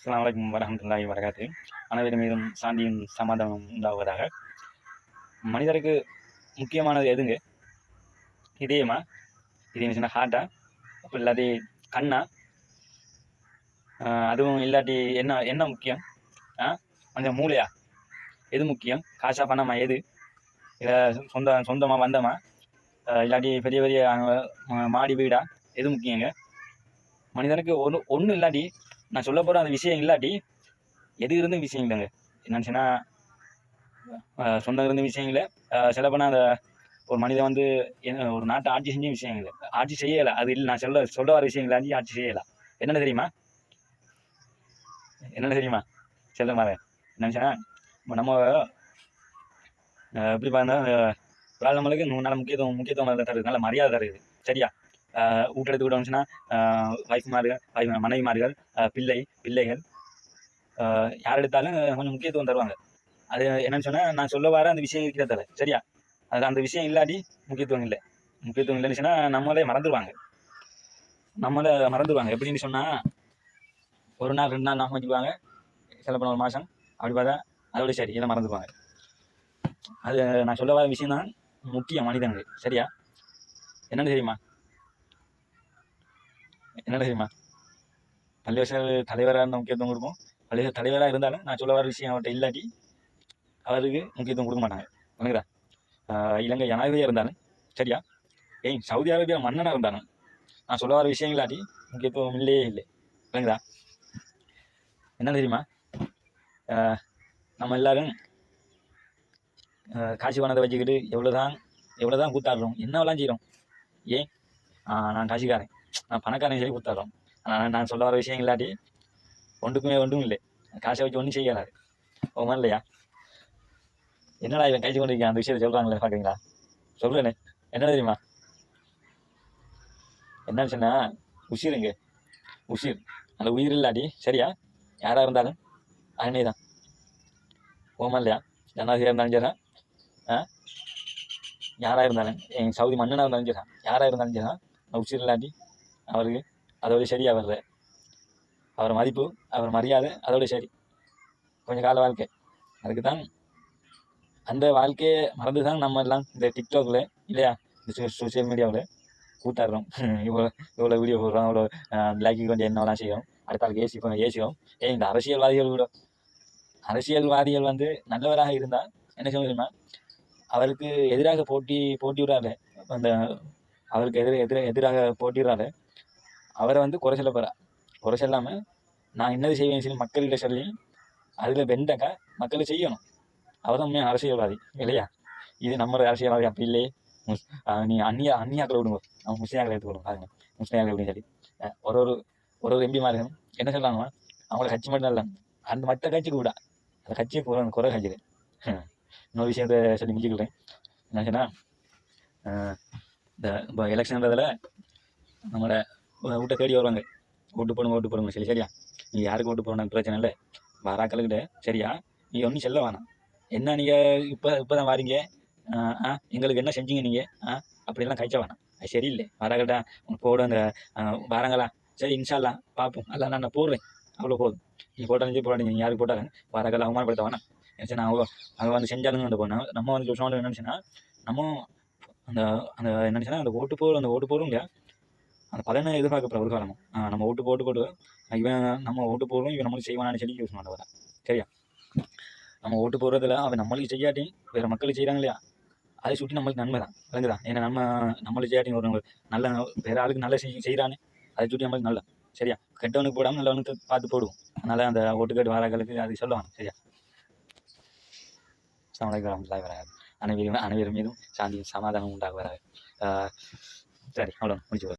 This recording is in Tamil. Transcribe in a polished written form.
அஸ்ஸலாமு அலைக்கும் வரஹ்மத்துல்லாஹி வபரகாத்துஹு. அனைவரும் மீதும் சாந்தியும் சமாதானமும் உண்டாவதாக. மனிதருக்கு முக்கியமானது எதுங்க? இதயமா? இதயம் சொன்னா ஹார்ட்டா? அப்படி இல்லாட்டி கண்ணா? அதுவும் இல்லாட்டி என்ன என்ன முக்கியம்? கொஞ்சம் மூளையா? எது முக்கியம்? காசா பணமா எது? இல்லை சொந்தமா வந்தமா? இல்லாட்டி பெரிய பெரிய மாடி வீடா? எது முக்கியங்க? மனிதனுக்கு ஒன்றும் இல்லாட்டி, நான் சொல்ல போகிற அந்த விஷயம் இல்லாட்டி எது இருந்தும் விஷயம் இல்லைங்க. என்னச்சுன்னா சொந்தம் இருந்த விஷயம் இல்லை. சில பண்ணால் அந்த ஒரு மனிதன் வந்து ஒரு நாட்டை ஆட்சி செஞ்ச விஷயம் இல்லை, ஆட்சி செய்யலை. அது இல்லை, நான் சொல்ல வர விஷயம் இல்லாட்டி ஆட்சி செய்யலை. என்னென்ன தெரியுமா? சொல்ல மாதிரி என்னச்சுன்னா நம்ம எப்படி பார்த்தா நம்மளுக்கு நல்ல முக்கியத்துவம் தருது, நல்ல மரியாதை தருது. சரியா? ஊட்டெடுத்து விட வந்துச்சுன்னா மனைவிமார்கள், பிள்ளைகள் யார் எடுத்தாலும் கொஞ்சம் முக்கியத்துவம் தருவாங்க. அது என்னன்னு சொன்னால் நான் சொல்ல வர அந்த விஷயம் இருக்கிறதால. சரியா? அது அந்த விஷயம் இல்லாட்டி முக்கியத்துவம் இல்லைன்னு சொன்னால் நம்மளே மறந்துடுவாங்க. எப்படின்னு சொன்னால் ஒரு நாள் 2 நாள் ஞாபகம் வச்சுக்குவாங்க. சில பண்ண ஒரு மாதம் அப்படி பார்த்தா அதோட சரி எல்லாம் மறந்துடுவாங்க. அது நான் சொல்ல வர விஷயம் தான் முக்கியம் மனிதனுக்கு. சரியா? என்னென்னு தெரியுமா? பள்ளிவாசல் தலைவராக இருந்த முக்கியத்துவம் கொடுக்கும். பள்ளிவாசல் தலைவராக இருந்தாலும் நான் சொல்ல வர விஷயம் அவர்கிட்ட இல்லாட்டி அவருக்கு முக்கியத்துவம் கொடுக்க மாட்டாங்க. விளங்குதா? இலங்கை ஜனாதிபதியாக இருந்தாலும் சரியா, சவுதி அரேபியா மன்னனாக இருந்தாலும் நான் சொல்ல வர விஷயம் இல்லாட்டி முக்கியத்துவம் இல்லையே இல்லை. விளங்குதா? என்ன தெரியுமா? நம்ம எல்லாரும் காசு பணத்தை வச்சுக்கிட்டு எவ்வளோதான் கூத்தாடுறோம், என்னவெல்லாம் செய்கிறோம். நான் காசுக்காரன், நான் பணக்காரன் சொல்லி கூத்தாடுறோம். ஆனால் நான் சொல்ல வர விஷயம் இல்லாட்டி ஒன்றும் இல்லை. காசை வச்சு ஒன்றும் செய்யலாது. ஓமா இல்லையா? என்னடா இவன் கழிச்சு கொண்டு அந்த விஷயத்தை சொல்கிறாங்களே பார்க்குறீங்களா? சொல்கிறேனே. என்ன தெரியுமா? என்னன்னு சொன்னால் உயிர் அந்த உயிர் இல்லாட்டி சரியா யாராக இருந்தாலும் அண்ணே தான். ஓமா இல்லையா? ஜனாதிபதியாக இருந்தாலும் சரிதான், யாராக இருந்தாலும் எங்கள் சவுதி மன்னனாக இருந்தாலும் சரிதான், யாராக இருந்தாலும் சரிதான், உயிர் இல்லாட்டி அவருக்கு அதோட சரியாக வர்ற அவர் மதிப்பு, அவர் மரியாதை அதோட சரி. கொஞ்சம் கால வாழ்க்கை அதுக்கு தான். அந்த வாழ்க்கையை மறந்து தான் நம்ம எல்லாம் இந்த டிக்டாக்ல இல்லையா, இந்த சோசியல் மீடியாவில் கூத்தாடுறோம். இவ்வளோ வீடியோ போடுறோம், இவ்வளோ லைக்கு கொஞ்சம் என்னெல்லாம் செய்யும், அடுத்த ஆளுக்கு ஏசிக்கும். இந்த அரசியல்வாதிகள் வந்து நல்லவராக இருந்தால் என்ன சொல்ல தெரியுமா? அவருக்கு எதிராக போட்டிடுறாரு, அந்த அவருக்கு எதிராக போட்டிடுறாரு, அவரை வந்து குறை சொல்லாமல் நான் என்னது செய்வேன்னு சொல்லி மக்கள்கிட்ட சொல்லி அதில் வெண்டக்கா மக்கள் செய்யணும். அவர் தான் உண்மையான அரசியல்வாதி இல்லையா? இது நம்ம அரசியல்வாதி அப்படி இல்லையே. நீ அந்நியாக்களை விடுங்க, நம்ம முஸ்லீம்களை எடுத்துக்கணும் பாருங்க. முஸ்லீம்கள் அப்படின்னு சொல்லி ஒரு எம்பிமார்கள் என்ன சொல்கிறாங்கன்னா, அவங்கள கட்சி மட்டும் இல்லை, அந்த மற்ற கட்சிக்கு கூட அந்த கட்சியை குறை கட்சிது. இன்னொரு விஷயத்த சொல்லி முடிச்சுக்கிறேன். என்னச்சுன்னா இந்த இப்போ எலெக்ஷன்றதில் நம்மளோட வீட்டை தேடி வருவாங்க, ஓட்டு போடுங்க சரி. சரியா? நீ யாருக்கு ஓட்டு போடணும் பிரச்சனை இல்லை, வாராக்களுக்கிட்ட சரியா? நீ ஒன்றும் செல்ல வேணாம். என்ன நீங்கள் இப்போ தான் வாரீங்க, எங்களுக்கு என்ன செஞ்சீங்க நீங்கள், அப்படிலாம் கழிச்ச வேணாம். அது சரியில்லை. வாராக்கள்கிட்ட போட அந்த வாராங்களா சரி இன்ஷால்லாம் பார்ப்போம், அல்ல நான் போடுறேன், அவ்வளோ போதும். நீ போட்டாலும் போடாதீங்க, நீங்கள் யாருக்கு போட்டாங்க வாராக்கள் அவமானப்படுத்த வேணாம். ஏன்னா அவங்க வந்து செஞ்சாலுங்க அந்த போனால் நம்ம வந்து சொன்ன என்னச்சுன்னா நம்ம அந்த அந்த என்னச்சுன்னா அந்த ஓட்டு போடுறோம் இல்லையா, அந்த பலனை எதிர்பார்க்கப்படுற ஒரு காலமும் நம்ம ஓட்டு போட்டு நம்ம ஓட்டு போடுறோம், இவன் நம்மளுக்கு செய்வானான்னு சொல்லி யூஸ் பண்ண வரேன். சரியா? நம்ம ஓட்டு போடுறதுல அவன் நம்மளுக்கு செய்யாட்டி வேறு மக்களுக்கு செய்கிறாங்க இல்லையா, அதை சுற்றி நம்மளுக்கு நன்மை தான். விளங்குதா? ஏன்னா நம்மளுக்கு செய்யாட்டி ஒரு நல்ல வேறு ஆளுக்கு நல்ல செய்கிறான்னு அதை சுற்றி நம்மளுக்கு நல்ல. சரியா? கெட்டவனுக்கு போடாமல் நல்லவனுக்கு பார்த்து போடுவோம். அதனால் அந்த ஓட்டுக்கேட்டு வாராக்களுக்கு அது சொல்லுவாங்க. சரியா? அஸ்ஸலாமு அலைக்கும் வரஹ்மத்துல்லாஹி வபரகாத்துஹு. அனைவரும் மீதும் சாந்தியும் சமாதானம் உண்டாக வராது. சரி, அவ்வளோ முடிச்சு.